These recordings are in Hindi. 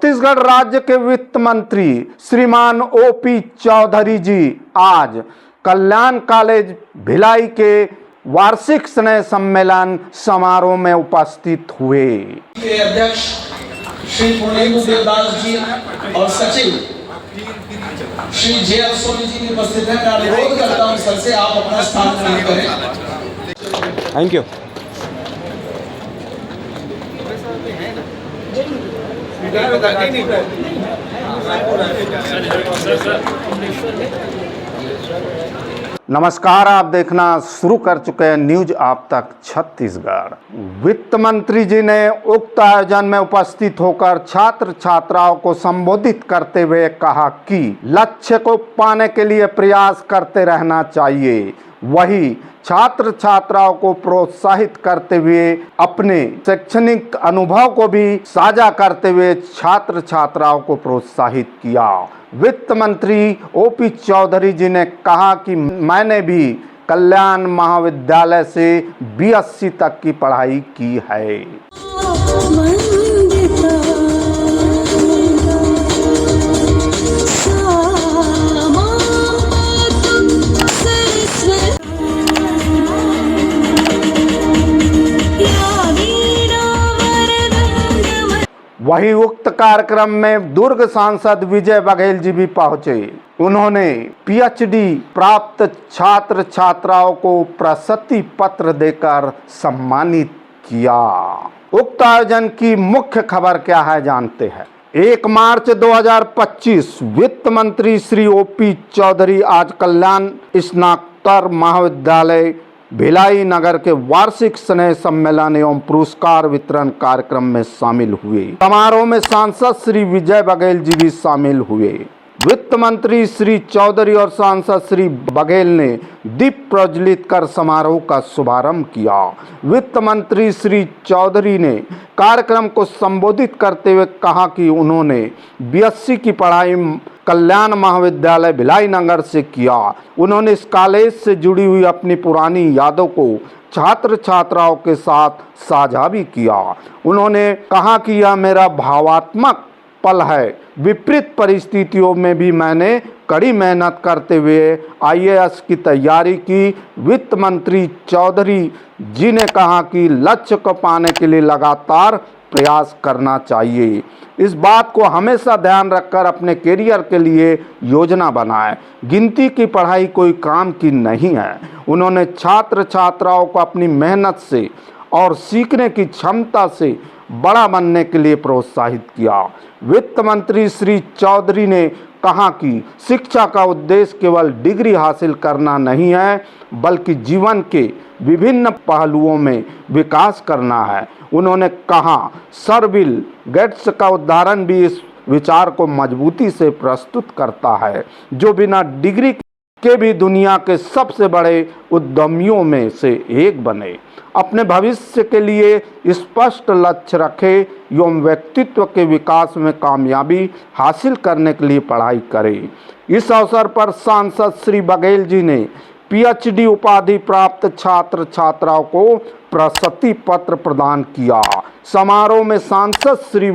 छत्तीसगढ़ राज्य के वित्त मंत्री श्रीमान ओपी चौधरी जी आज कल्याण कॉलेज भिलाई के वार्षिक स्नेह सम्मेलन समारोह में उपस्थित हुए। अध्यक्ष श्री पूर्णेंदु देवदास जी और सचिव श्री जे.एल. सोनी जी भी उपस्थित हैं। मैं अनुरोध करता हूं सर से आप अपना स्थान ग्रहण करें। Thank you. नमस्कार, आप देखना शुरू कर चुके हैं न्यूज आप तक छत्तीसगढ़। वित्त मंत्री जी ने उक्त आयोजन में उपस्थित होकर छात्र छात्राओं को संबोधित करते हुए कहा कि लक्ष्य को पाने के लिए प्रयास करते रहना चाहिए। वही छात्र छात्राओं को प्रोत्साहित करते हुए अपने शैक्षणिक अनुभव को भी साझा करते हुए छात्र छात्राओं को प्रोत्साहित किया। वित्त मंत्री ओपी चौधरी जी ने कहा कि मैंने भी कल्याण महाविद्यालय से BSc तक की पढ़ाई की है। वही उक्त कार्यक्रम में दुर्ग सांसद विजय बघेल जी भी पहुंचे। उन्होंने PhD प्राप्त छात्र छात्राओं को प्रशस्ति पत्र देकर सम्मानित किया। उक्त आयोजन की मुख्य खबर क्या है जानते हैं। 1 मार्च 2025 वित्त मंत्री श्री ओपी चौधरी आज कल्याण स्नातकोत्तर महाविद्यालय भिलाई नगर के वार्षिक स्नेह सम्मेलन एवं पुरस्कार वितरण कार्यक्रम में शामिल हुए। समारोह में सांसद श्री विजय बघेल जी भी शामिल हुए। वित्त मंत्री श्री चौधरी और सांसद श्री बघेल ने दीप प्रज्वलित कर समारोह का शुभारंभ किया। वित्त मंत्री श्री चौधरी ने कार्यक्रम को संबोधित करते हुए कहा कि उन्होंने BSc की पढ़ाई कल्याण महाविद्यालय भिलाई नगर से किया। उन्होंने इस कॉलेज से जुड़ी हुई अपनी पुरानी यादों को छात्र छात्राओं के साथ साझा भी किया। उन्होंने कहा कि यह मेरा भावात्मक पल है। विपरीत परिस्थितियों में भी मैंने कड़ी मेहनत करते हुए IAS की तैयारी की। वित्त मंत्री चौधरी जी ने कहा कि लक्ष्य को पाने के लिए लगातार प्रयास करना चाहिए। इस बात को हमेशा ध्यान रखकर अपने करियर के लिए योजना बनाएं। गिनती की पढ़ाई कोई काम की नहीं है। उन्होंने छात्र छात्राओं को अपनी मेहनत से और सीखने की क्षमता से बड़ा बनने के लिए प्रोत्साहित किया। वित्त मंत्री श्री चौधरी ने कहा कि शिक्षा का उद्देश्य केवल डिग्री हासिल करना नहीं है, बल्कि जीवन के विभिन्न पहलुओं में विकास करना है। उन्होंने कहा, सर बिल गेट्स का उदाहरण भी इस विचार को मजबूती से प्रस्तुत करता है, जो बिना डिग्री के भी दुनिया के सबसे बड़े उद्यमियों में से एक बने। अपने भविष्य के लिए स्पष्ट लक्ष्य रखें एवं व्यक्तित्व के विकास में कामयाबी हासिल करने के लिए पढ़ाई करें। इस अवसर पर सांसद श्री बघेल जी ने PhD उपाधि प्राप्त छात्र छात्राओं को प्रशस्ति पत्र प्रदान किया। समारोह में सांसद श्री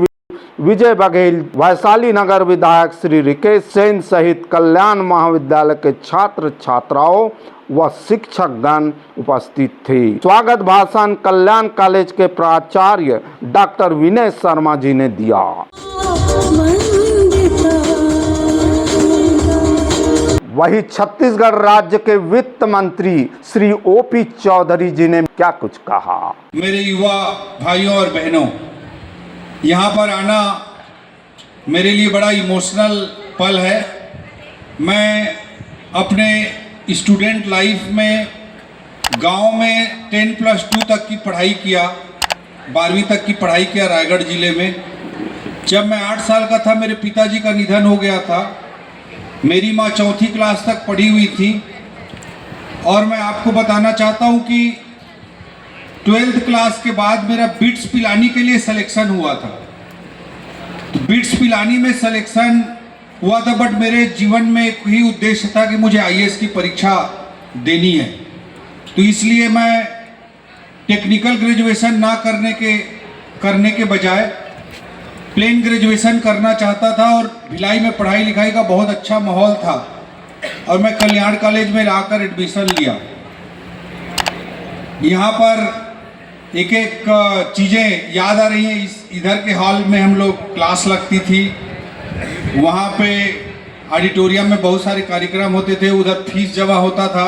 विजय बघेल, वैशाली नगर विधायक श्री रिकेश सेन सहित कल्याण महाविद्यालय के छात्र छात्राओं व शिक्षकगण उपस्थित थे। स्वागत भाषण कल्याण कॉलेज के प्राचार्य डॉक्टर विनय शर्मा जी ने दिया। वही छत्तीसगढ़ राज्य के वित्त मंत्री श्री ओपी चौधरी जी ने क्या कुछ कहा। मेरे युवा भाइयों और बहनों, यहाँ पर आना मेरे लिए बड़ा इमोशनल पल है। मैं अपने स्टूडेंट लाइफ में गांव में 10+2 तक की पढ़ाई किया, 12वीं तक की पढ़ाई किया रायगढ़ ज़िले में। जब मैं 8 साल का था मेरे पिताजी का निधन हो गया था। मेरी माँ 4वीं क्लास तक पढ़ी हुई थी और मैं आपको बताना चाहता हूँ कि 12th क्लास के बाद मेरा बिट्स पिलानी के लिए सिलेक्शन हुआ था। तो बिट्स पिलानी में सिलेक्शन हुआ था, बट मेरे जीवन में एक ही उद्देश्य था कि मुझे IAS की परीक्षा देनी है। तो इसलिए मैं टेक्निकल ग्रेजुएशन ना करने के बजाय प्लेन ग्रेजुएशन करना चाहता था और भिलाई में पढ़ाई लिखाई का बहुत अच्छा माहौल था और मैं कल्याण कॉलेज में आकर एडमिशन लिया। यहाँ पर एक एक चीज़ें याद आ रही हैं। इधर के हॉल में हम लोग क्लास लगती थी, वहाँ पे ऑडिटोरियम में बहुत सारे कार्यक्रम होते थे, उधर फीस जमा होता था,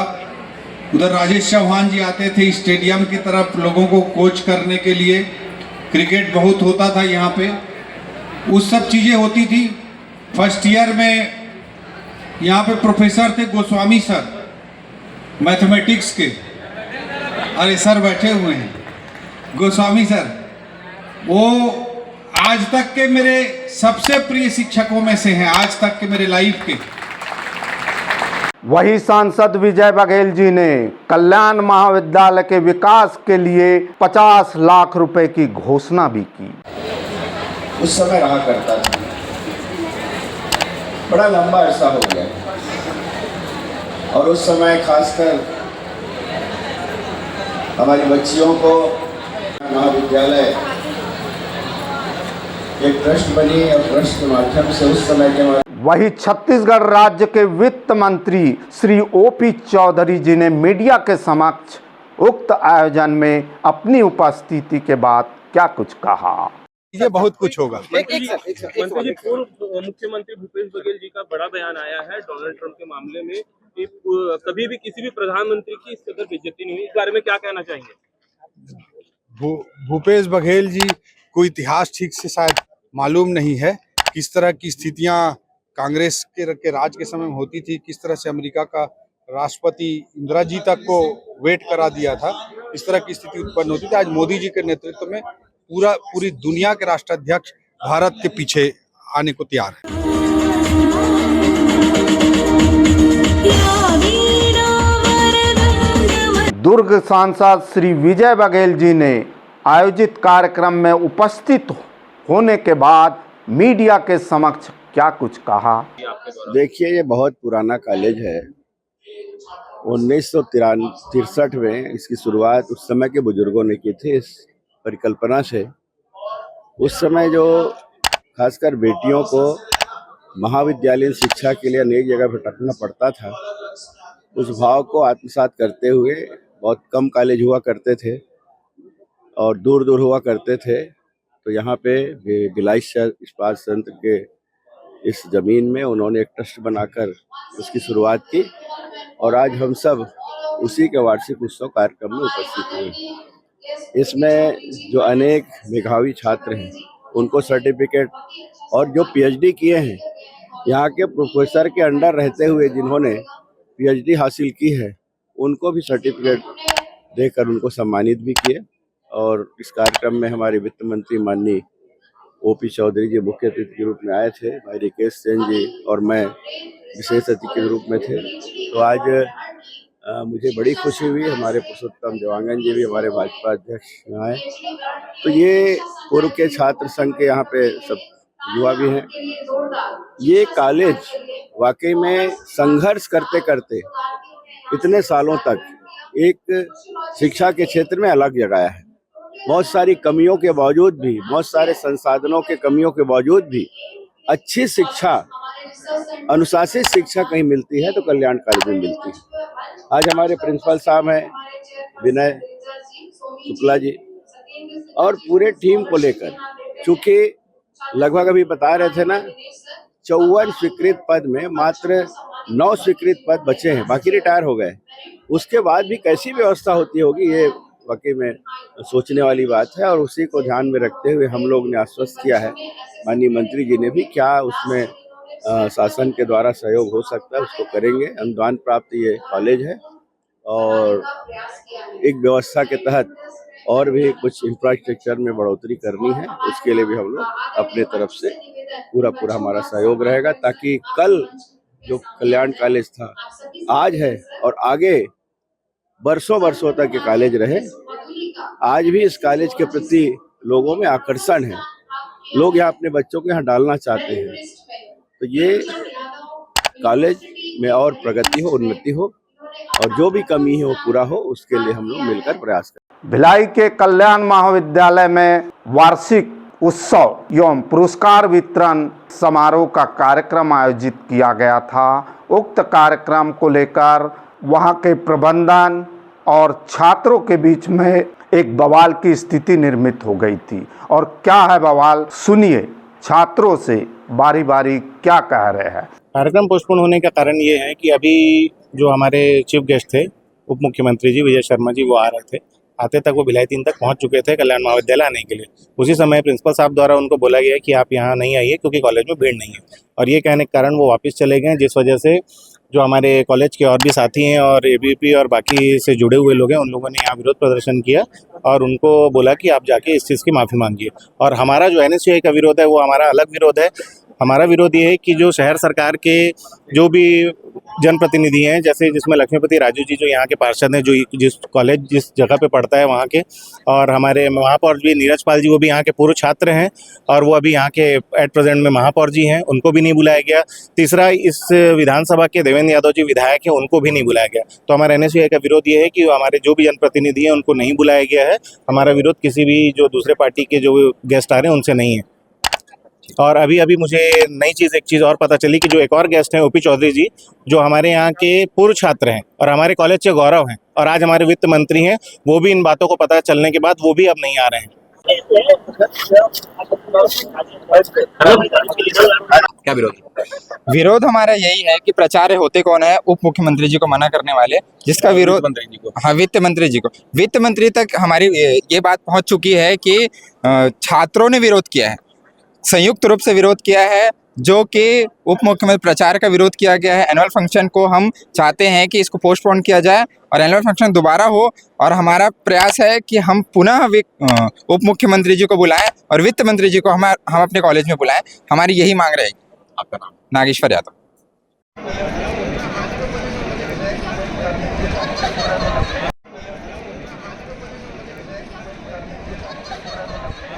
उधर राजेश चौहान जी आते थे स्टेडियम की तरफ लोगों को कोच करने के लिए, क्रिकेट बहुत होता था यहाँ पे, उस सब चीज़ें होती थी। फर्स्ट ईयर में यहाँ पे प्रोफेसर थे गोस्वामी सर मैथमेटिक्स के, अरे सर बैठे हुए हैं गोस्वामी सर, वो आज तक के मेरे सबसे प्रिय शिक्षकों में से हैं, आज तक के मेरे लाइफ के। वही सांसद विजय बघेल जी ने कल्याण महाविद्यालय के विकास के लिए 50 लाख रुपए की घोषणा भी की। उस समय रहा करता था, बड़ा लंबा अरसा हो गया, और उस समय खासकर हमारी बच्चियों को महाविद्यालय एक ट्रस्ट बनी और ट्रस्ट के माध्यम से उस समय के वही छत्तीसगढ़ राज्य के वित्त मंत्री श्री ओपी चौधरी जी ने मीडिया के समक्ष उक्त आयोजन में अपनी उपस्थिति के बाद क्या कुछ कहा। ये बहुत कुछ होगा। मंत्री जी, पूर्व मुख्यमंत्री भूपेश बघेल जी का बड़ा बयान आया है डोनाल्ड ट्रंप के मामले में कि कभी भी किसी भी प्रधानमंत्री की इस कदर बेइज्जती नहीं हुई, इस बारे में क्या कहना चाहेंगे? भूपेश बघेल जी को इतिहास ठीक से शायद मालूम नहीं है, किस तरह की स्थितियां कांग्रेस के राज के समय में होती थी, किस तरह से अमेरिका का राष्ट्रपति इंदिरा जी तक को वेट करा दिया था, इस तरह की स्थिति उत्पन्न होती थी। आज मोदी जी के नेतृत्व में पूरी दुनिया के राष्ट्राध्यक्ष भारत के पीछे आने को तैयार है। दुर्ग सांसद श्री विजय बघेल जी ने आयोजित कार्यक्रम में उपस्थित होने के बाद मीडिया के समक्ष क्या कुछ कहा। देखिए, ये बहुत पुराना कॉलेज है, 1963 में इसकी शुरुआत उस समय के बुजुर्गों ने की थी, इस परिकल्पना से। उस समय जो खासकर बेटियों को महाविद्यालयीन शिक्षा के लिए अनेक जगह भटकना पड़ता था, उस भाव को आत्मसात करते हुए बहुत कम कॉलेज हुआ करते थे और दूर दूर हुआ करते थे। तो यहाँ पे भिलाई इस्पात संयंत्र के इस ज़मीन में उन्होंने एक ट्रस्ट बनाकर उसकी शुरुआत की और आज हम सब उसी के वार्षिक उत्सव कार्यक्रम में उपस्थित हुए। इसमें जो अनेक मेधावी छात्र हैं उनको सर्टिफिकेट, और जो पीएचडी किए हैं, यहाँ के प्रोफेसर के अंडर रहते हुए जिन्होंने पीएचडी हासिल की है, उनको भी सर्टिफिकेट देकर उनको सम्मानित भी किए। और इस कार्यक्रम में हमारे वित्त मंत्री माननीय ओपी चौधरी जी मुख्य अतिथि के रूप में आए थे, भाई रिकेश सेन जी और मैं विशेष अतिथि के रूप में थे। तो आज मुझे बड़ी खुशी हुई, हमारे पुरुषोत्तम देवांगन जी भी हमारे भाजपा अध्यक्ष यहाँ आए। तो ये पूर्व के छात्र संघ के यहाँ पे सब युवा भी हैं। ये कॉलेज वाकई में संघर्ष करते करते इतने सालों तक एक शिक्षा के क्षेत्र में अलग जगह है। बहुत सारी कमियों के बावजूद भी, बहुत सारे संसाधनों के कमियों के बावजूद भी अच्छी शिक्षा, अनुशासित शिक्षा कहीं मिलती है तो कल्याण कॉलेज में मिलती है। आज हमारे प्रिंसिपल साहब हैं विनय शुक्ला जी, और पूरे टीम को लेकर, चूंकि लगभग अभी बता रहे थे ना, 54 स्वीकृत पद में मात्र 9 स्वीकृत पद बचे हैं, बाकी रिटायर हो गए। उसके बाद भी कैसी व्यवस्था होती होगी, ये वाकई में सोचने वाली बात है। और उसी को ध्यान में रखते हुए हम लोग ने आश्वस्त किया है, माननीय मंत्री जी ने भी, क्या उसमें शासन के द्वारा सहयोग हो सकता है उसको करेंगे। अनुदान प्राप्त ये कॉलेज है और एक व्यवस्था के तहत और भी कुछ इंफ्रास्ट्रक्चर में बढ़ोतरी करनी है, उसके लिए भी हम लोग अपने तरफ से पूरा हमारा सहयोग रहेगा, ताकि कल जो कल्याण कॉलेज था, आज है और आगे वर्षों तक ये कॉलेज रहे। आज भी इस कॉलेज के प्रति लोगों में आकर्षण है, लोग यहाँ अपने बच्चों को यहाँ डालना चाहते हैं। तो ये कॉलेज में और प्रगति हो, उन्नति हो, और जो भी कमी है वो पूरा हो, उसके लिए हम लोग मिलकर प्रयास करें। भिलाई के कल्याण महाविद्यालय में वार्षिक उत्सव एवं पुरस्कार वितरण समारोह का कार्यक्रम आयोजित किया गया था। उक्त कार्यक्रम को लेकर वहां के प्रबंधन और छात्रों के बीच में एक बवाल की स्थिति निर्मित हो गई थी। और क्या है बवाल, सुनिए छात्रों से बारी बारी क्या कह रहे हैं। कार्यक्रम पोस्टपोन होने का कारण ये है कि अभी जो हमारे चीफ गेस्ट थे उप मुख्यमंत्री जी विजय शर्मा जी, वो आ रहे थे। आते तक वो भिलाई 3 तक पहुंच चुके थे कल्याण महाविद्यालय आने के लिए। उसी समय प्रिंसिपल साहब द्वारा उनको बोला गया कि आप यहाँ नहीं आइए क्योंकि कॉलेज में भीड़ नहीं है, और ये कहने के कारण वो वापस चले गए, जिस वजह से जो हमारे कॉलेज के और भी साथी हैं और एबीवीपी और बाकी से जुड़े हुए लोग हैं, उन लोगों ने यहाँ विरोध प्रदर्शन किया और उनको बोला कि आप जाके इस चीज़ की माफ़ी मांगिए। और हमारा जो NSCI का विरोध है वो हमारा अलग विरोध है। हमारा विरोध ये है कि जो शहर सरकार के जो भी जनप्रतिनिधि हैं, जैसे जिसमें लक्ष्मीपति राजू जी जो यहाँ के पार्षद हैं, जो जिस कॉलेज जिस जगह पे पढ़ता है वहाँ के, और हमारे महापौर भी नीरज पाल जी, वो भी यहाँ के पूर्व छात्र हैं और वो अभी यहाँ के एट प्रेजेंट में महापौर जी हैं, उनको भी नहीं बुलाया गया। तीसरा, इस विधानसभा के देवेंद्र यादव जी विधायक हैं, उनको भी नहीं बुलाया गया। तो हमारा NSCI का विरोध ये है कि हमारे जो भी जनप्रतिनिधि हैं उनको नहीं बुलाया गया है। हमारा विरोध किसी भी जो दूसरे पार्टी के जो गेस्ट आ रहे हैं उनसे नहीं है। और अभी मुझे एक चीज़ और पता चली कि जो एक और गेस्ट हैं OP चौधरी जी, जो हमारे यहाँ के पूर्व छात्र हैं और हमारे कॉलेज के गौरव हैं और आज हमारे वित्त मंत्री हैं, वो भी इन बातों को पता चलने के बाद वो भी अब नहीं आ रहे हैं। क्या विरोध हमारा यही है कि प्राचार्य होते कौन है? उप मुख्यमंत्री जी को मना करने वाले, जिसका विरोध वित्त मंत्री जी को, वित्त मंत्री तक हमारी ये बात पहुंच चुकी है कि छात्रों ने विरोध किया है, संयुक्त रूप से विरोध किया है, जो कि उप मुख्यमंत्री प्राचार्य का विरोध किया गया है। एनुअल फंक्शन को हम चाहते हैं कि इसको पोस्टपोन किया जाए और एनुअल फंक्शन दोबारा हो, और हमारा प्रयास है कि हम पुनः उप मुख्यमंत्री जी को बुलाएं और वित्त मंत्री जी को हम अपने कॉलेज में बुलाएं। हमारी यही मांग रहेगी। आपका नाम? नागेश्वर यादव।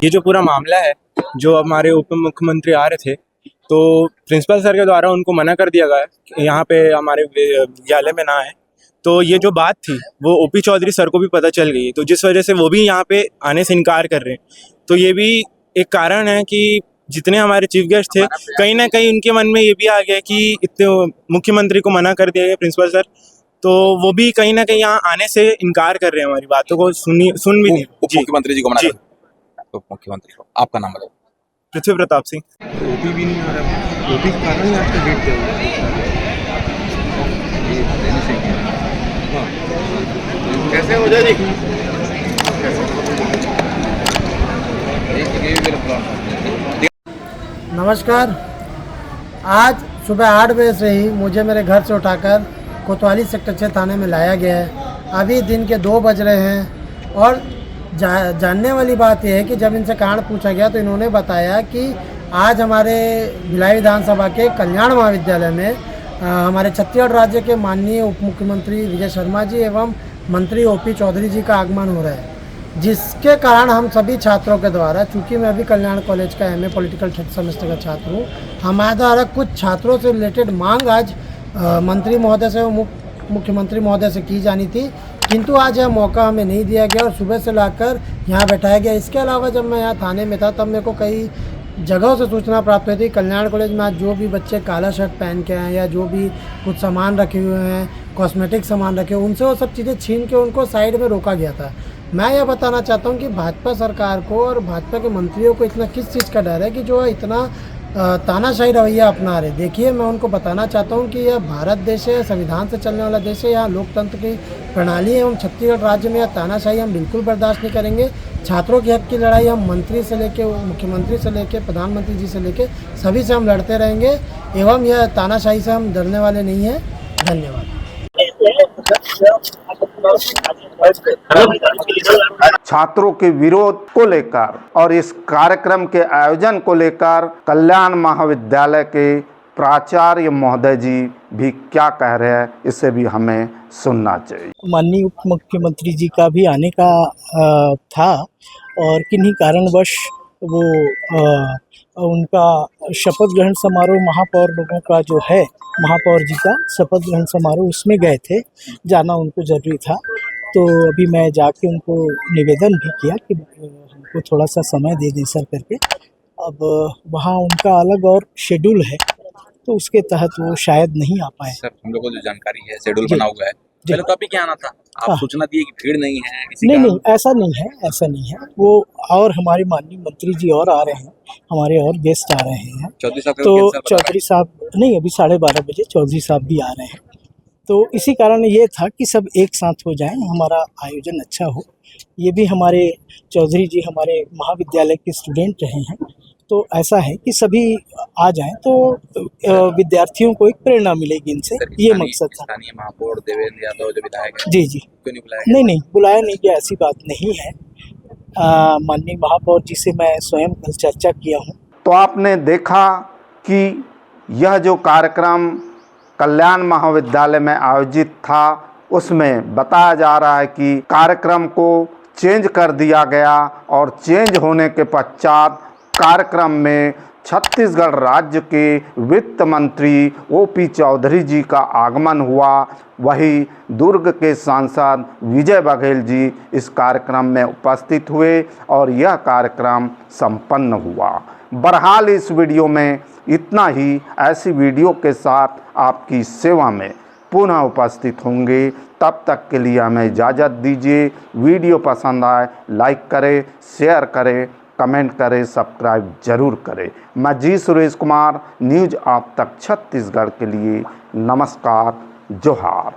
ये जो पूरा मामला है, जो हमारे उप मुख्यमंत्री आ रहे थे, तो प्रिंसिपल सर के द्वारा उनको मना कर दिया गया यहाँ पे हमारे विद्यालय में ना आए। तो ये जो बात थी वो OP चौधरी सर को भी पता चल गई, तो जिस वजह से वो भी यहाँ पे आने से इनकार कर रहे हैं। तो ये भी एक कारण है कि जितने हमारे चीफ गेस्ट थे, कहीं ना कहीं उनके मन में ये भी आ गया कि इतने मुख्यमंत्री को मना कर दिया गया प्रिंसिपल सर, तो वो भी कहीं ना कहीं यहाँ आने से इनकार कर रहे हैं, हमारी बातों को सुन भी नहीं। मुख्यमंत्री जी को मना कर, उप मुख्यमंत्री को। आपका नाम बताओ? पृथ्वी प्रताप सिंह। OP भी नहीं आ रहा, OP के कारण आपका वेट कर रहा है। कैसे हो जाए जी? नमस्कार। आज सुबह 8 बजे से ही मुझे मेरे घर से उठाकर कोतवाली सेक्टर 6 थाने में लाया गया है। अभी दिन के 2 बज रहे हैं और जानने वाली बात यह है कि जब इनसे कारण पूछा गया तो इन्होंने बताया कि आज हमारे भिलाई विधानसभा के कल्याण महाविद्यालय में हमारे छत्तीसगढ़ राज्य के माननीय उप मुख्यमंत्री विजय शर्मा जी एवं मंत्री OP चौधरी जी का आगमन हो रहा है, जिसके कारण हम सभी छात्रों के द्वारा, चूँकि मैं अभी कल्याण कॉलेज का MA पॉलिटिकल 3rd सेमेस्टर का छात्र हूँ, हमारे द्वारा कुछ छात्रों से रिलेटेड मांग आज मंत्री महोदय से मुख्यमंत्री महोदय से की जानी थी, किंतु आज यह मौका हमें नहीं दिया गया और सुबह से लाकर यहाँ बैठाया गया। इसके अलावा जब मैं यहाँ थाने में था तब मेरे को कई जगहों से सूचना प्राप्त हुई थी कल्याण कॉलेज में आज जो भी बच्चे काला शर्ट पहन के आए या जो भी कुछ सामान रखे हुए हैं, कॉस्मेटिक सामान रखे हुए, उनसे वो सब चीज़ें छीन के उनको साइड में रोका गया था। मैं यह बताना चाहता हूँ कि भाजपा सरकार को और भाजपा के मंत्रियों को इतना किस चीज़ का डर है कि जो इतना तानाशाही रवैया अपना रहे। देखिए, मैं उनको बताना चाहता हूँ कि यह भारत देश है, संविधान से चलने वाला देश है, यहाँ लोकतंत्र की प्रणाली है एवं छत्तीसगढ़ राज्य में यह तानाशाही हम बिल्कुल बर्दाश्त नहीं करेंगे। छात्रों के हक की लड़ाई हम मंत्री से लेके, मुख्यमंत्री से लेके, प्रधानमंत्री जी से लेके सभी से हम लड़ते रहेंगे एवं यह तानाशाही से हम डरने वाले नहीं हैं। धन्यवाद। छात्रों के विरोध को लेकर और इस कार्यक्रम के आयोजन को लेकर कल्याण महाविद्यालय के प्राचार्य महोदय जी भी क्या कह रहे हैं, इसे भी हमें सुनना चाहिए। माननीय उप मुख्यमंत्री जी का भी आने का था और किन्हीं कारणवश वो उनका शपथ ग्रहण समारोह महापौर लोगों का जो है, महापौर जी का शपथ ग्रहण समारोह, उसमें गए थे, जाना उनको ज़रूरी था। तो अभी मैं जाके उनको निवेदन भी किया कि वो थोड़ा सा समय दे दें सर करके। अब वहाँ उनका अलग और शेड्यूल है, तो उसके तहत वो शायद नहीं आ पाए। सर हम लोग को जो जानकारी है शेड्यूल जी। बना हुआ है, जी। पहले तो अभी क्या आना था, हाँ। आप सूचना दिए कि भीड़ नहीं है किसी नहीं का। नहीं, ऐसा नहीं है, ऐसा नहीं है। वो और हमारे माननीय मंत्री जी और आ रहे हैं, हमारे और गेस्ट आ रहे हैं। चौधरी साहब का तो कैंसिल बता रहा है। चौधरी साहब नहीं, अभी 12:30 बजे चौधरी साहब भी आ रहे हैं। तो इसी कारण ये था कि सब एक साथ हो जाएं, हमारा आयोजन अच्छा हो। ये भी हमारे चौधरी जी हमारे महाविद्यालय के स्टूडेंट रहे हैं, तो ऐसा है कि सभी आ जाएं तो विद्यार्थियों को एक प्रेरणा मिलेगी इनसे, सर, ये मकसद था। स्थानीय महापौर देवेंद्र यादव जो विधायक है, जी जी, क्यों नहीं बुलाया गया? नहीं नहीं, बुलाया नहीं गया, ऐसी बात नहीं है। माननीय महापौर जी से मैं स्वयं कल चर्चा किया हूँ। तो आपने देखा कि यह जो कार्यक्रम कल्याण महाविद्यालय में आयोजित था, उसमें बताया जा रहा है कि कार्यक्रम को चेंज कर दिया गया और चेंज होने के पश्चात कार्यक्रम में छत्तीसगढ़ राज्य के वित्त मंत्री ओपी चौधरी जी का आगमन हुआ। वही दुर्ग के सांसद विजय बघेल जी इस कार्यक्रम में उपस्थित हुए और यह कार्यक्रम संपन्न हुआ। बहरहाल इस वीडियो में इतना ही। ऐसी वीडियो के साथ आपकी सेवा में पुनः उपस्थित होंगे। तब तक के लिए हमें इजाज़त दीजिए। वीडियो पसंद आए लाइक करें, शेयर करें, कमेंट करें, सब्सक्राइब जरूर करें। मैं जी सुरेश कुमार, न्यूज़ आप तक छत्तीसगढ़ के लिए नमस्कार, जोहार।